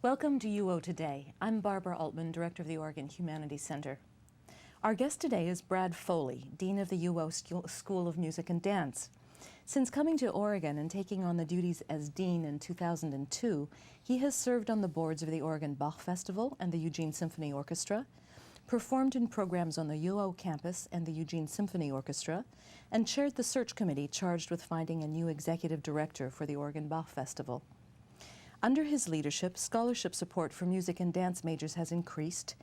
Welcome to UO Today. I'm Barbara Altman, Director of the Oregon Humanities Center. Our guest today is Brad Foley, Dean of the UO School of Music and Dance. Since coming to Oregon and taking on the duties as Dean in 2002, he has served on the boards of the Oregon Bach Festival and the Eugene Symphony Orchestra, performed in programs on the UO campus and the Eugene Symphony Orchestra, and chaired the search committee charged with finding a new executive director for the Oregon Bach Festival. Under his leadership, scholarship support for music and dance majors has increased.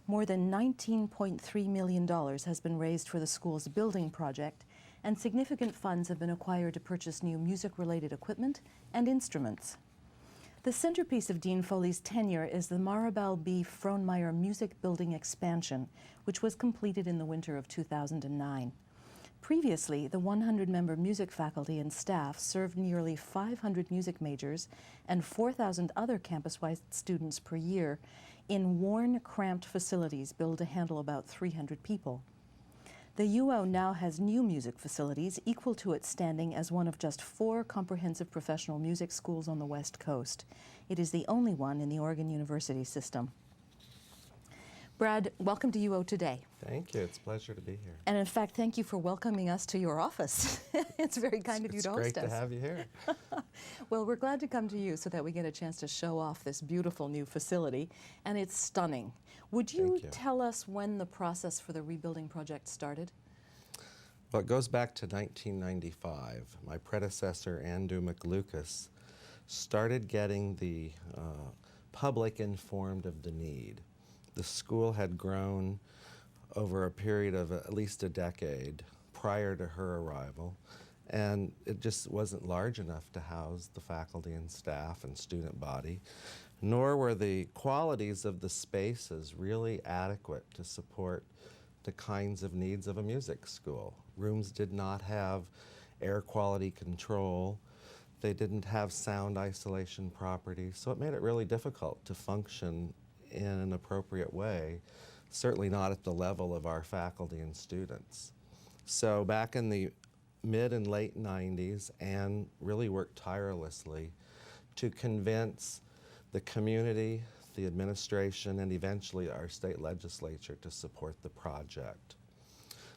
More than $19.3 million has been raised for the school's building project, and significant funds have been acquired to purchase new music-related equipment and instruments. The centerpiece of Dean Foley's tenure is the MarAbel B Frohnmayer Music Building Expansion, which was completed in the winter of 2009. Previously, the 100-member music faculty and staff served nearly 500 music majors and 4,000 other campus-wide students per year in worn, cramped facilities built to handle about 300 people. The UO now has new music facilities equal to its standing as one of just 4 comprehensive professional music schools on the West Coast. It is the only one in the Oregon University system. Brad, welcome to UO Today. Thank you. It's a pleasure to be here. And in fact, thank you for welcoming us to your office. It's very kind of you to host us. It's great to have you here. Well, we're glad to come to you so that we get a chance to show off this beautiful new facility, and it's stunning. Would you tell us when the process for the rebuilding project started? Well, it goes back to 1995. My predecessor, Andrew McLucas, started getting the public informed of the need. The school had grown over a period of at least a decade prior to her arrival, and it just wasn't large enough to house the faculty and staff and student body, nor were the qualities of the spaces really adequate to support the kinds of needs of a music school. Rooms did not have air quality control. They didn't have sound isolation properties, so it made it really difficult to function in an appropriate way, certainly not at the level of our faculty and students. So back in the mid and late 90s, Anne really worked tirelessly to convince the community, the administration, and eventually our state legislature to support the project.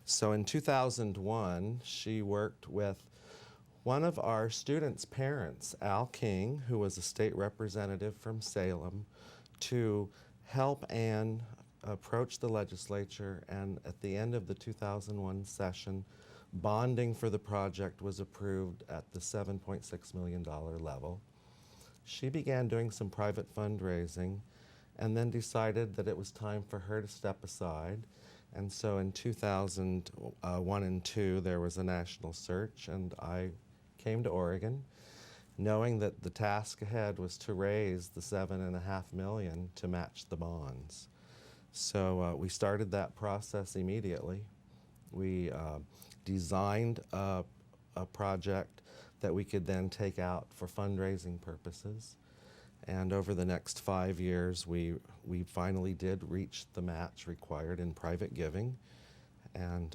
So in 2001, she worked with one of our students' parents, Al King, who was a state representative from Salem, to help Anne approach the legislature, and at the end of the 2001 session, bonding for the project was approved at the $7.6 million level. She began doing some private fundraising and then decided that it was time for her to step aside. And so in 2001 and 2, there was a national search, and I came to Oregon, knowing that the task ahead was to raise the $7.5 million to match the bonds. So we started that process immediately. We designed a project that we could then take out for fundraising purposes. And over the next 5 years, we finally did reach the match required in private giving. And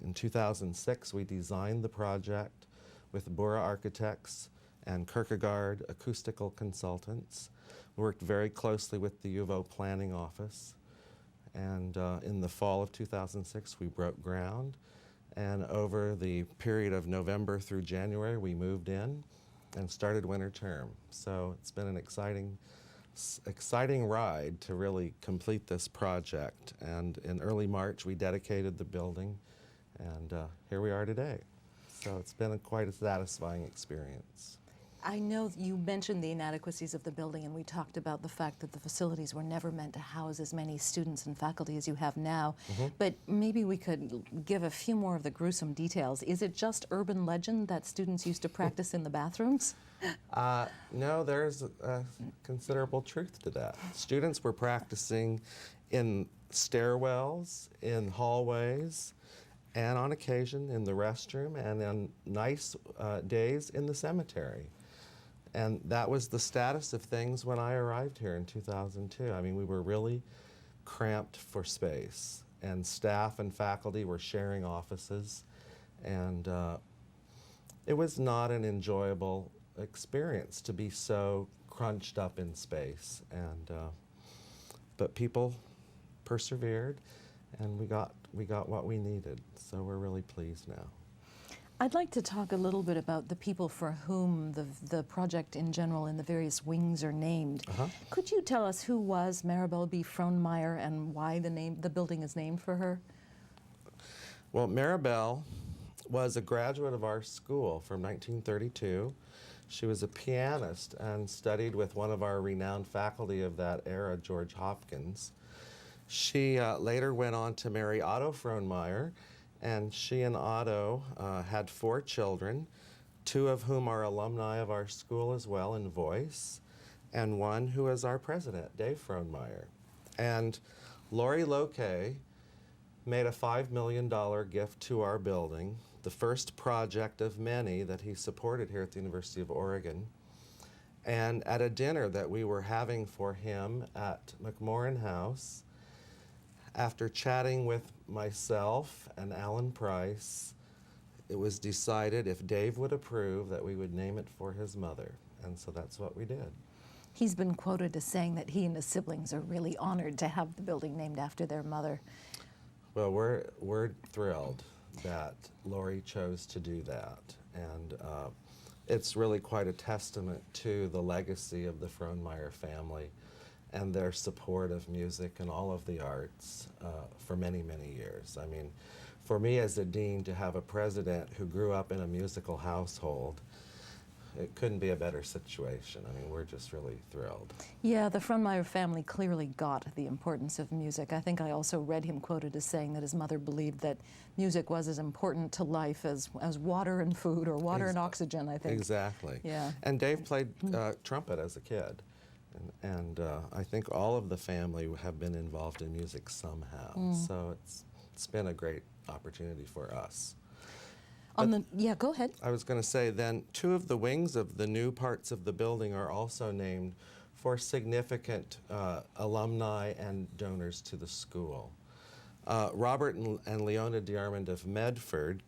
in 2006, we designed the project with Bora Architects and Kierkegaard Acoustical Consultants. We worked very closely with the U of O Planning Office. And in the fall of 2006, we broke ground. And over the period of November through January, we moved in and started winter term. So it's been an exciting ride to really complete this project. And in early March, we dedicated the building, and here we are today. So it's been quite a satisfying experience. I know you mentioned the inadequacies of the building, and we talked about the fact that the facilities were never meant to house as many students and faculty as you have now. But maybe we could give a few more of the gruesome details. Is it just urban legend that students used to practice in the bathrooms? No, there's considerable truth to that. Students were practicing in stairwells, in hallways, and on occasion in the restroom, and on nice days in the cemetery. And that was the status of things when I arrived here in 2002. I mean, we were really cramped for space, and staff and faculty were sharing offices, and it was not an enjoyable experience to be so crunched up in space. And but people persevered, and we got what we needed. So we're really pleased now. I'd like to talk a little bit about the people for whom the project in general and the various wings are named. Could you tell us who was MarAbel B. Frohnmayer and why the building is named for her? Well, MarAbel was a graduate of our school from 1932. She was a pianist and studied with one of our renowned faculty of that era, George Hopkins. She later went on to marry Otto Frohnmayer, and she and Otto had 4 children, 2 of whom are alumni of our school as well in voice, and 1 who is our president, Dave Frohnmayer. And Laurie Loke made a $5 million gift to our building, the first project of many that he supported here at the University of Oregon. And at a dinner that we were having for him at McMorran House, after chatting with myself and Alan Price, it was decided if Dave would approve that we would name it for his mother. And so that's what we did. He's been quoted as saying that he and his siblings are really honored to have the building named after their mother. Well, we're thrilled that Laurie chose to do that. And it's really quite a testament to the legacy of the Frohnmayer family and their support of music and all of the arts for many, many years. I mean, for me as a dean to have a president who grew up in a musical household, it couldn't be a better situation. I mean, we're just really thrilled. Yeah, the Frohnmayer family clearly got the importance of music. I think I also read him quoted as saying that his mother believed that music was as important to life as water and food, or water and oxygen, I think. Exactly. Yeah. And Dave played trumpet as a kid. And I think all of the family have been involved in music somehow. So it's been a great opportunity for us. Yeah, go ahead. I was going to say then 2 of the wings of the new parts of the building are also named for significant alumni and donors to the school. Robert and Leona DeArmond of Medford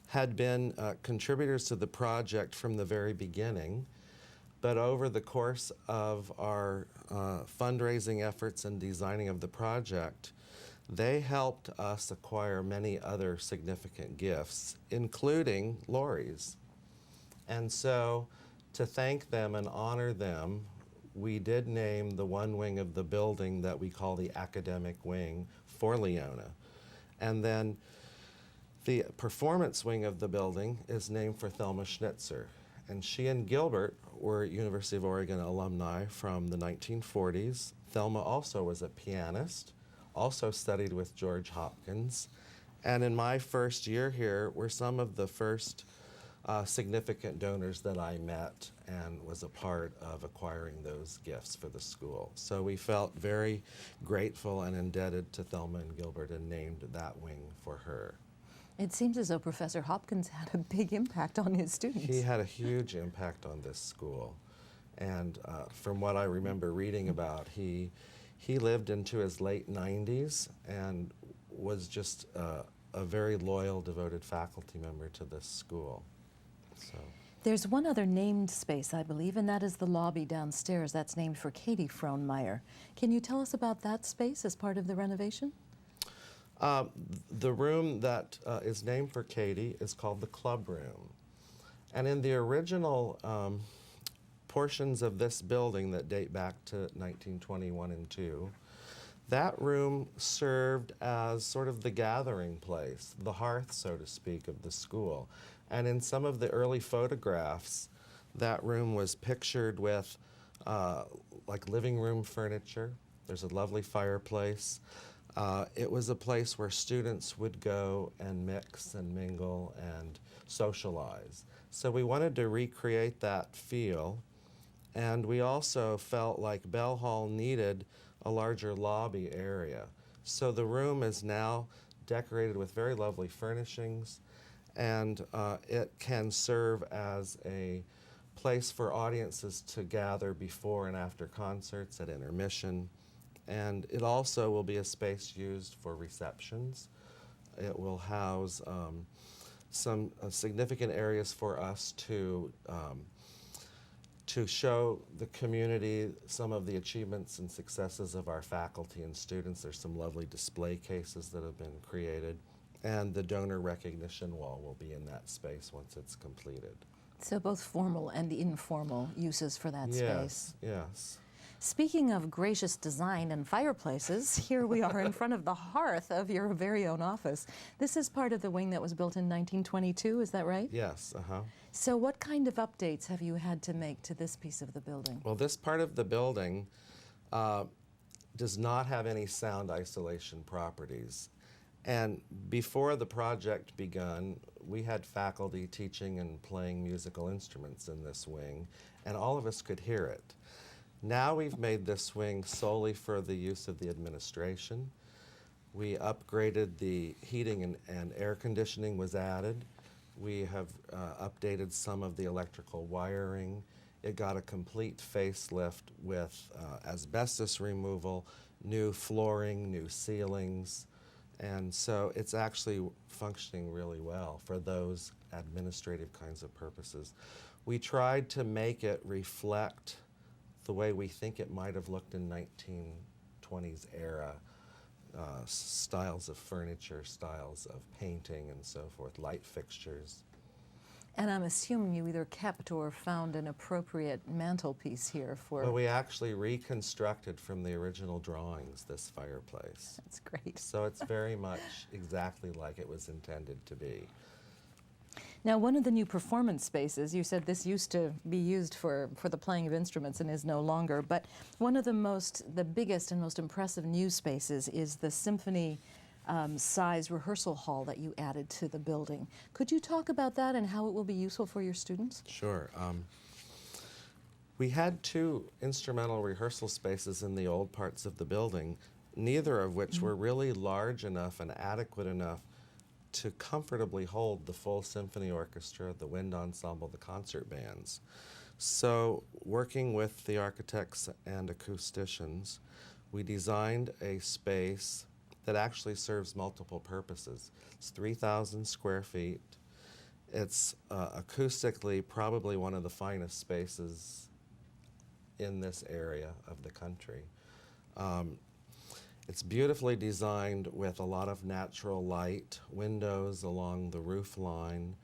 had been contributors to the project from the very beginning, but over the course of our fundraising efforts and designing of the project, they helped us acquire many other significant gifts, including Laurie's. And so, to thank them and honor them, we did name the one wing of the building that we call the academic wing for Leona. And then the performance wing of the building is named for Thelma Schnitzer. And she and Gilbert were University of Oregon alumni from the 1940s. Thelma also was a pianist, also studied with George Hopkins. And in my first year here were some of the first significant donors that I met and was a part of acquiring those gifts for the school. So we felt very grateful and indebted to Thelma and Gilbert and named that wing for her. It seems as though Professor Hopkins had a big impact on his students. He had a huge impact on this school. And from what I remember reading about, he lived into his late 90s and was just a very loyal, devoted faculty member to this school. So. There's one other named space, I believe, and that is the lobby downstairs. That's named for Katie Frohnmayer. Can you tell us about that space as part of the renovation? The room that is named for Katie is called the club room. And in the original portions of this building that date back to 1921 and 2, that room served as sort of the gathering place, the hearth, so to speak, of the school. And in some of the early photographs, that room was pictured with like living room furniture. There's a lovely fireplace. It was a place where students would go and mix and mingle and socialize. So we wanted to recreate that feel, and we also felt like Bell Hall needed a larger lobby area. So the room is now decorated with very lovely furnishings, and it can serve as a place for audiences to gather before and after concerts, at intermission. And it also will be a space used for receptions. It will house some significant areas for us to to show the community some of the achievements and successes of our faculty and students. There's some lovely display cases that have been created, and the donor recognition wall will be in that space once it's completed. So both formal and informal uses for that space. Yes. Speaking of gracious design and fireplaces, here we are in front of the hearth of your very own office. This is part of the wing that was built in 1922, is that right? Yes, So what kind of updates have you had to make to this piece of the building? Well, this part of the building does not have any sound isolation properties. And before the project begun, we had faculty teaching and playing musical instruments in this wing, and all of us could hear it. Now we've made this wing solely for the use of the administration. We upgraded the heating and air conditioning was added. We have updated some of the electrical wiring. It got a complete facelift with asbestos removal, new flooring, new ceilings, and so it's actually functioning really well for those administrative kinds of purposes. We tried to make it reflect the way we think it might have looked in 1920s era, styles of furniture, styles of painting and so forth, light fixtures. And I'm assuming you either kept or found an appropriate mantelpiece here for... Well, we actually reconstructed from the original drawings this fireplace. That's great. So it's very much exactly like it was intended to be. Now, one of the new performance spaces, you said this used to be used for the playing of instruments and is no longer, but one of the biggest and most impressive new spaces is the symphony size rehearsal hall that you added to the building. Could you talk about that and how it will be useful for your students? Sure. We had two instrumental rehearsal spaces in the old parts of the building, neither of which were really large enough and adequate enough to comfortably hold the full symphony orchestra, the wind ensemble, the concert bands. So, working with the architects and acousticians, we designed a space that actually serves multiple purposes. It's 3,000 square feet. It's acoustically probably one of the finest spaces in this area of the country. It's beautifully designed with a lot of natural light, windows along the roof line,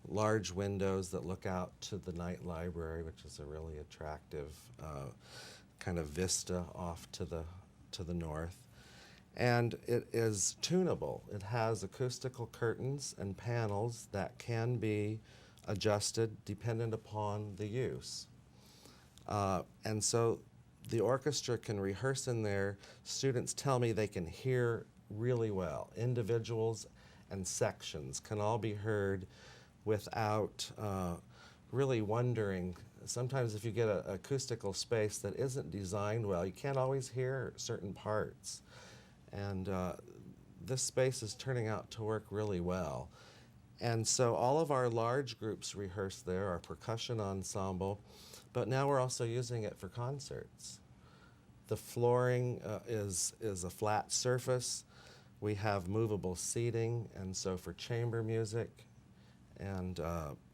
large windows that look out to the night library, which is a really attractive kind of vista off to the north. And it is tunable. It has acoustical curtains and panels that can be adjusted dependent upon the use. And so the orchestra can rehearse in there. Students tell me they can hear really well. Individuals and sections can all be heard without really wondering. Sometimes if you get an acoustical space that isn't designed well, you can't always hear certain parts. And this space is turning out to work really well. And so all of our large groups rehearse there, our percussion ensemble, but now we're also using it for concerts. The flooring is a flat surface. We have movable seating, and so for chamber music and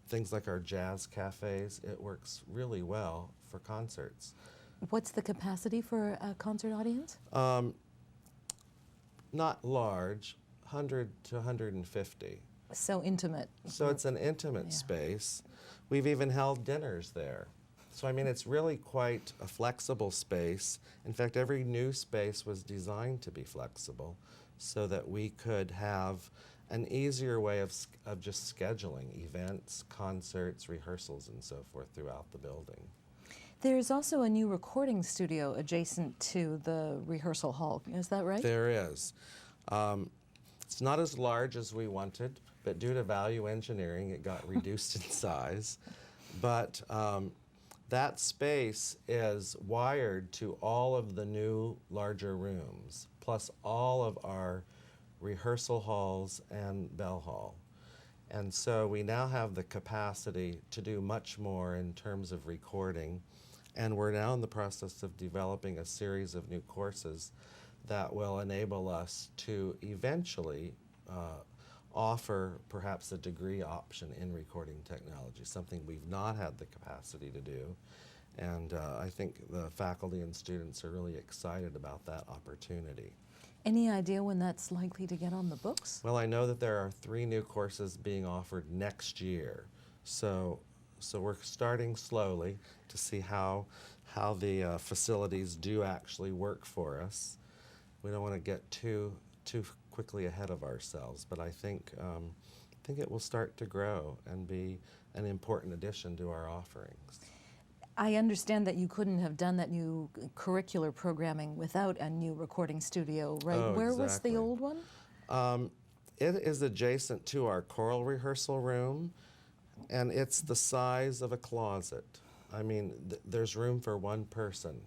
things like our jazz cafes, it works really well for concerts. What's the capacity for a concert audience? Not large, 100 to 150. So intimate. So it's an intimate space. We've even held dinners there. So I mean, it's really quite a flexible space. In fact, every new space was designed to be flexible so that we could have an easier way of just scheduling events, concerts, rehearsals, and so forth throughout the building. There's also a new recording studio adjacent to the rehearsal hall. Is that right? There is. It's not as large as we wanted, but due to value engineering, it got reduced in size. But that space is wired to all of the new larger rooms, plus all of our rehearsal halls and bell hall. And so we now have the capacity to do much more in terms of recording. And we're now in the process of developing a series of new courses that will enable us to eventually offer perhaps a degree option in recording technology, something we've not had the capacity to do. And I think the faculty and students are really excited about that opportunity. Any idea when that's likely to get on the books? Well, I know that there are 3 new courses being offered next year. So we're starting slowly to see how the facilities do actually work for us. We don't want to get too quickly ahead of ourselves, but I think it will start to grow and be an important addition to our offerings. I understand that you couldn't have done that new curricular programming without a new recording studio, right? Oh, Where was exactly. the old one? It is adjacent to our choral rehearsal room, and it's the size of a closet. I mean, there's room for 1 person.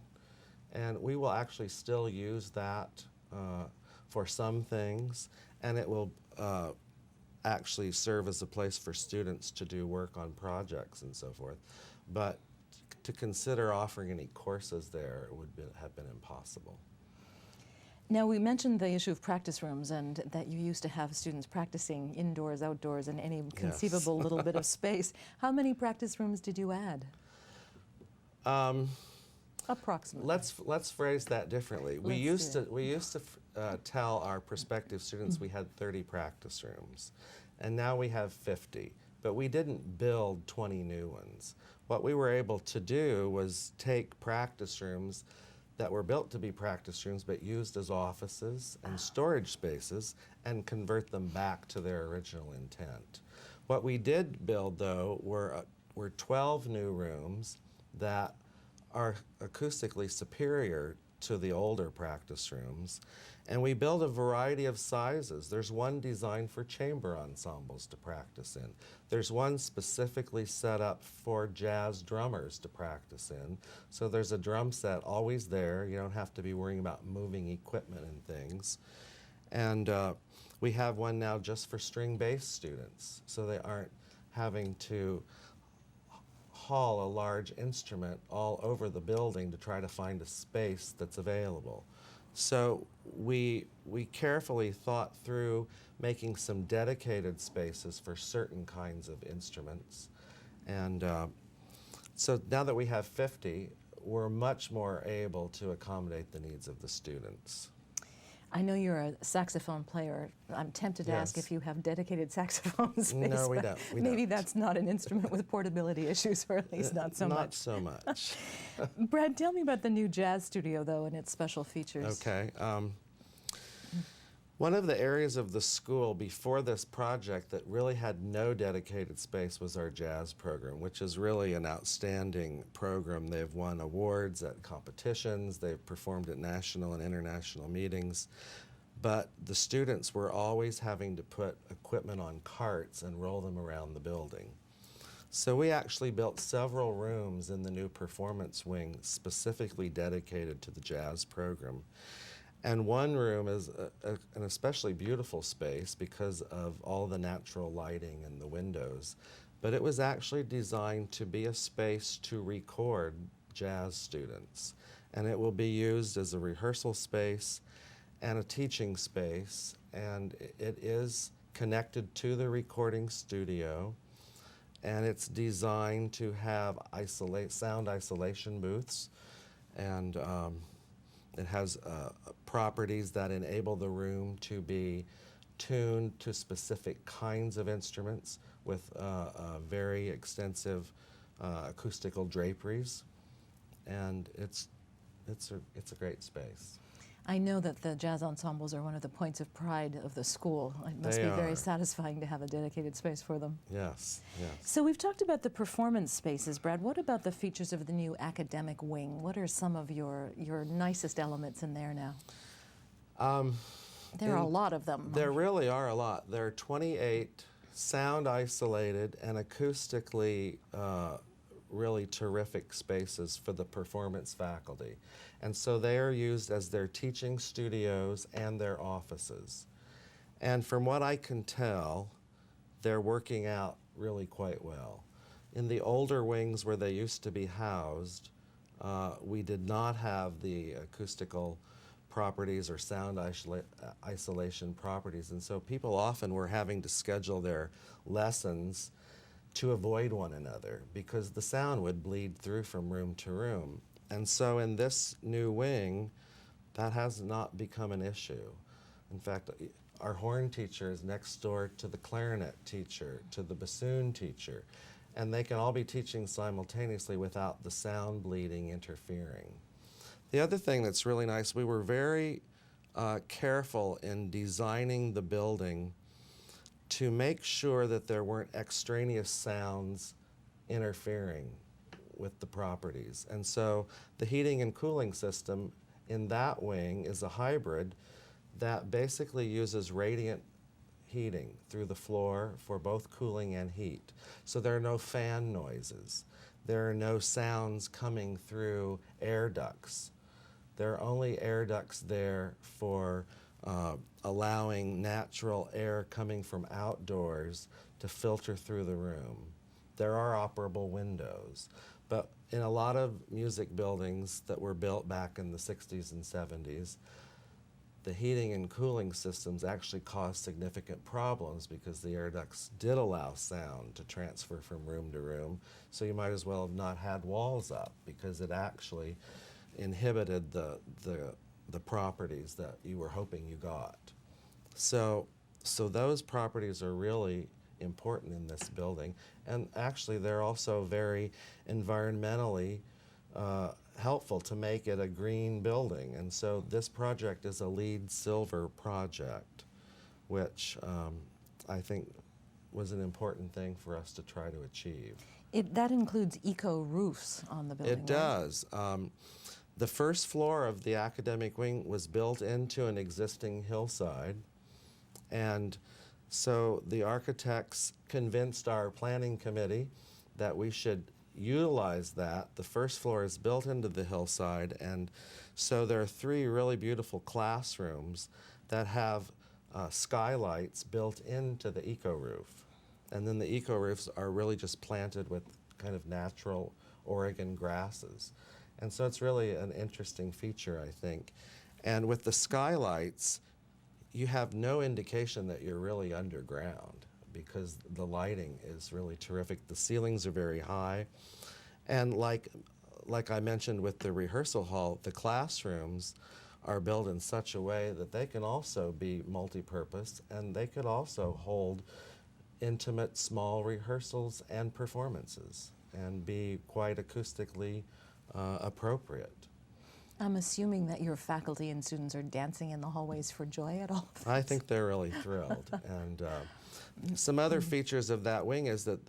And we will actually still use that for some things, and it will actually serve as a place for students to do work on projects and so forth. But to consider offering any courses there would have been impossible. Now, we mentioned the issue of practice rooms and that you used to have students practicing indoors, outdoors, in any conceivable little bit of space. How many practice rooms did you add? Approximately. Let's phrase that differently. We used to tell our prospective students we had 30 practice rooms, and now we have 50. But we didn't build 20 new ones. What we were able to do was take practice rooms that were built to be practice rooms but used as offices and storage spaces and convert them back to their original intent. What we did build, though, were 12 new rooms that are acoustically superior to the older practice rooms, and we built a variety of sizes. There's one designed for chamber ensembles to practice in. There's one specifically set up for jazz drummers to practice in. So there's a drum set always there. You don't have to be worrying about moving equipment and things. And we have one now just for string bass students, so they aren't having to haul a large instrument all over the building to try to find a space that's available. So we carefully thought through making some dedicated spaces for certain kinds of instruments. And so now that we have 50, we're much more able to accommodate the needs of the students. I know you're a saxophone player. I'm tempted to ask Yes. if you have dedicated saxophone space. No, we but don't. Maybe that's not an instrument with portability issues, or at least not so much. Not so much. Brad, tell me about the new jazz studio, though, and its special features. Okay. One of the areas of the school before this project that really had no dedicated space was our jazz program, which is really an outstanding program. They've won awards at competitions, they've performed at national and international meetings, but the students were always having to put equipment on carts and roll them around the building. So we actually built several rooms in the new performance wing specifically dedicated to the jazz program. And one room is an especially beautiful space because of all the natural lighting and the windows. But it was actually designed to be a space to record jazz students. And it will be used as a rehearsal space and a teaching space. And it is connected to the recording studio. And it's designed to have sound isolation booths. And it has properties that enable the room to be tuned to specific kinds of instruments with very extensive acoustical draperies, and it's a great space. I know that the jazz ensembles are one of the points of pride of the school. It must They be very are. satisfying to have a dedicated space for them. Yes, yes. So we've talked about the performance spaces, Brad. What about the features of the new academic wing? What are some of your nicest elements in there now? There are a lot of them. There really are a lot. There are 28 sound isolated and acoustically really terrific spaces for the performance faculty. And so they are used as their teaching studios and their offices. And from what I can tell, they're working out really quite well. In the older wings where they used to be housed, we did not have the acoustical properties or sound isolation properties, and so people often were having to schedule their lessons to avoid one another because the sound would bleed through from room to room. And so in this new wing, that has not become an issue. In fact, our horn teacher is next door to the clarinet teacher, to the bassoon teacher, and they can all be teaching simultaneously without the sound bleeding interfering. The other thing that's really nice, we were very careful in designing the building to make sure that there weren't extraneous sounds interfering with the properties. And so the heating and cooling system in that wing is a hybrid that basically uses radiant heating through the floor for both cooling and heat. So there are no fan noises. There are no sounds coming through air ducts. There are only air ducts there for allowing natural air coming from outdoors to filter through the room. There are operable windows, but in a lot of music buildings that were built back in the 60s and 70s, the heating and cooling systems actually caused significant problems because the air ducts did allow sound to transfer from room to room, so you might as well have not had walls up because it actually inhibited the properties that you were hoping you got. So those properties are really important in this building, and actually they're also very environmentally helpful to make it a green building. And so this project is a LEED Silver project, which I think was an important thing for us to try to achieve. That includes eco roofs on the building, It does. The first floor of the academic wing was built into an existing hillside, and so the architects convinced our planning committee that we should utilize that. The first floor is built into the hillside, and so there are 3 really beautiful classrooms that have skylights built into the eco roof. And then the eco roofs are really just planted with kind of natural Oregon grasses. And so it's really an interesting feature, I think. And with the skylights, you have no indication that you're really underground because the lighting is really terrific. The ceilings are very high. And like I mentioned with the rehearsal hall, the classrooms are built in such a way that they can also be multi-purpose, and they could also hold intimate small rehearsals and performances and be quite acoustically appropriate. I'm assuming that your faculty and students are dancing in the hallways for joy at all of this. I think they're really thrilled. And some other features of that wing is that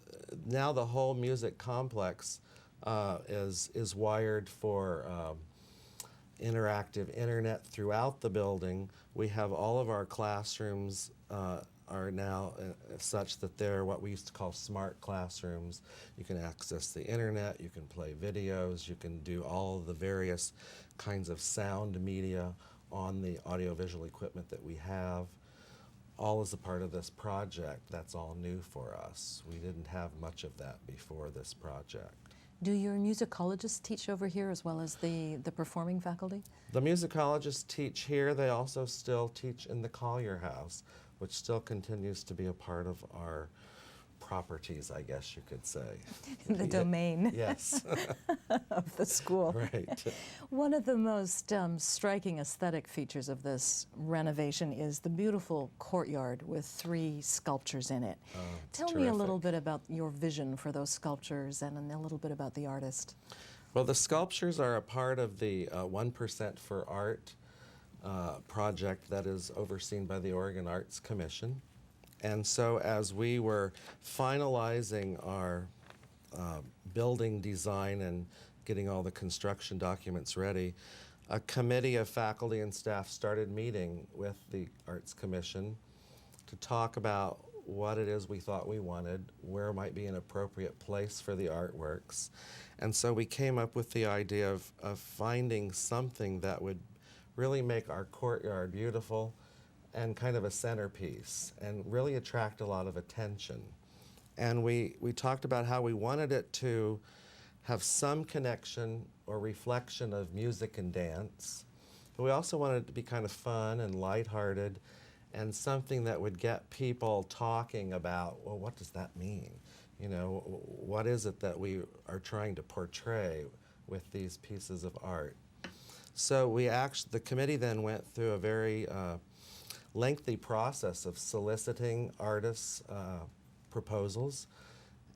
now the whole music complex is wired for interactive internet throughout the building. We have all of our classrooms are now such that they're what we used to call smart classrooms. You can access the internet, you can play videos, you can do all of the various kinds of sound media on the audiovisual equipment that we have. All as a part of this project. That's all new for us. We didn't have much of that before this project. Do your musicologists teach over here as well as the performing faculty? The musicologists teach here. They also still teach in the Collier House, which still continues to be a part of our properties, I guess you could say. The domain. Yes. Of the school. Right. One of the most striking aesthetic features of this renovation is the beautiful courtyard with 3 sculptures in it. Tell me a little bit about your vision for those sculptures and a little bit about the artist. Well, the sculptures are a part of the 1% for Art project that is overseen by the Oregon Arts Commission. And so as we were finalizing our building design and getting all the construction documents ready, a committee of faculty and staff started meeting with the Arts Commission to talk about what it is we thought we wanted, where might be an appropriate place for the artworks. And so we came up with the idea of finding something that would really make our courtyard beautiful and kind of a centerpiece and really attract a lot of attention. And we talked about how we wanted it to have some connection or reflection of music and dance, but we also wanted it to be kind of fun and lighthearted and something that would get people talking about, well, what does that mean? You know, what is it that we are trying to portray with these pieces of art? So the committee then went through a very lengthy process of soliciting artists' proposals.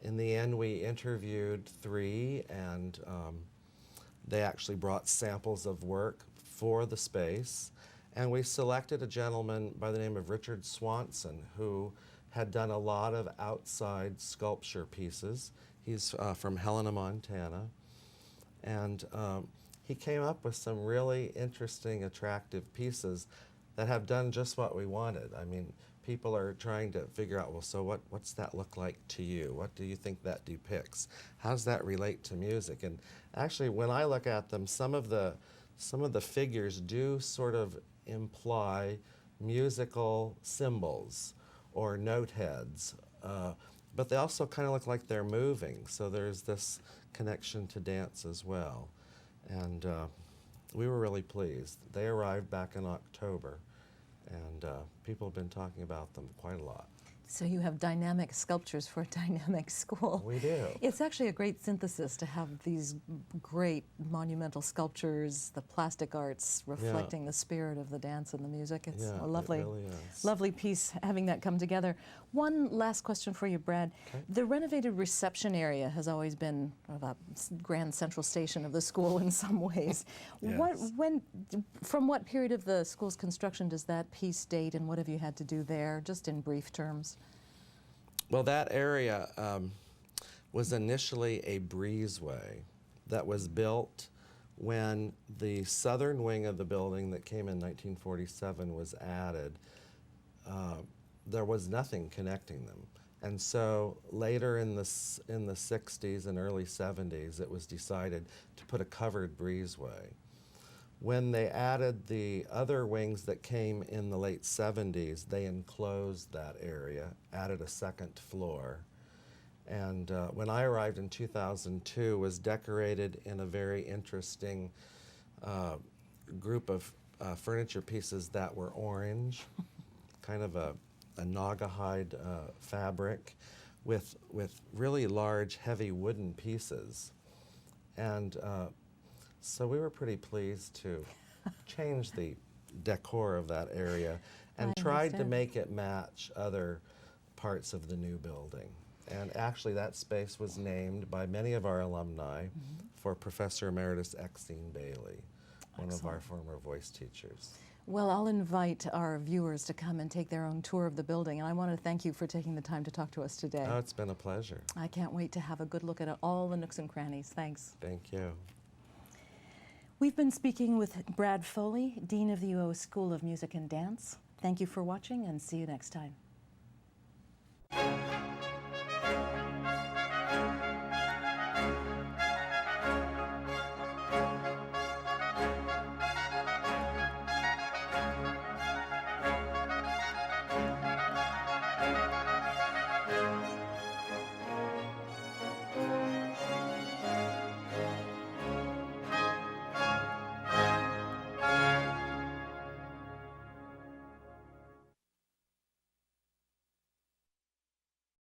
In the end, we interviewed 3, and they actually brought samples of work for the space. And we selected a gentleman by the name of Richard Swanson, who had done a lot of outside sculpture pieces. He's from Helena, Montana. And he came up with some really interesting, attractive pieces that have done just what we wanted. I mean, people are trying to figure out, well, so what's that look like to you? What do you think that depicts? How does that relate to music? And actually, when I look at them, some of the figures do sort of imply musical symbols or note heads, but they also kind of look like they're moving. So there's this connection to dance as well. And we were really pleased. They arrived back in October, and people have been talking about them quite a lot. So you have dynamic sculptures for a dynamic school. We do. It's actually a great synthesis to have these great monumental sculptures, the plastic arts reflecting the spirit of the dance and the music. It's a lovely, it really is. lovely piece having that come together. One last question for you, Brad. Okay. The renovated reception area has always been a grand central station of the school in some ways. Yes. From what period of the school's construction does that piece date, and what have you had to do there, just in brief terms? Well, that area was initially a breezeway that was built when the southern wing of the building that came in 1947 was added. There was nothing connecting them. And so later in the 60s and early 70s, it was decided to put a covered breezeway. When they added the other wings that came in the late 70s, they enclosed that area, added a second floor. And when I arrived in 2002, was decorated in a very interesting group of furniture pieces that were orange, kind of a naugahyde fabric with really large, heavy wooden pieces. And so we were pretty pleased to change the decor of that area and tried to make it match other parts of the new building. And actually that space was named by many of our alumni for Professor Emeritus Exene Bailey, one of our former voice teachers. Well, I'll invite our viewers to come and take their own tour of the building, and I want to thank you for taking the time to talk to us today. Oh, it's been a pleasure. I can't wait to have a good look at all the nooks and crannies. Thanks. Thank you. We've been speaking with Brad Foley, Dean of the UO School of Music and Dance. Thank you for watching, and see you next time.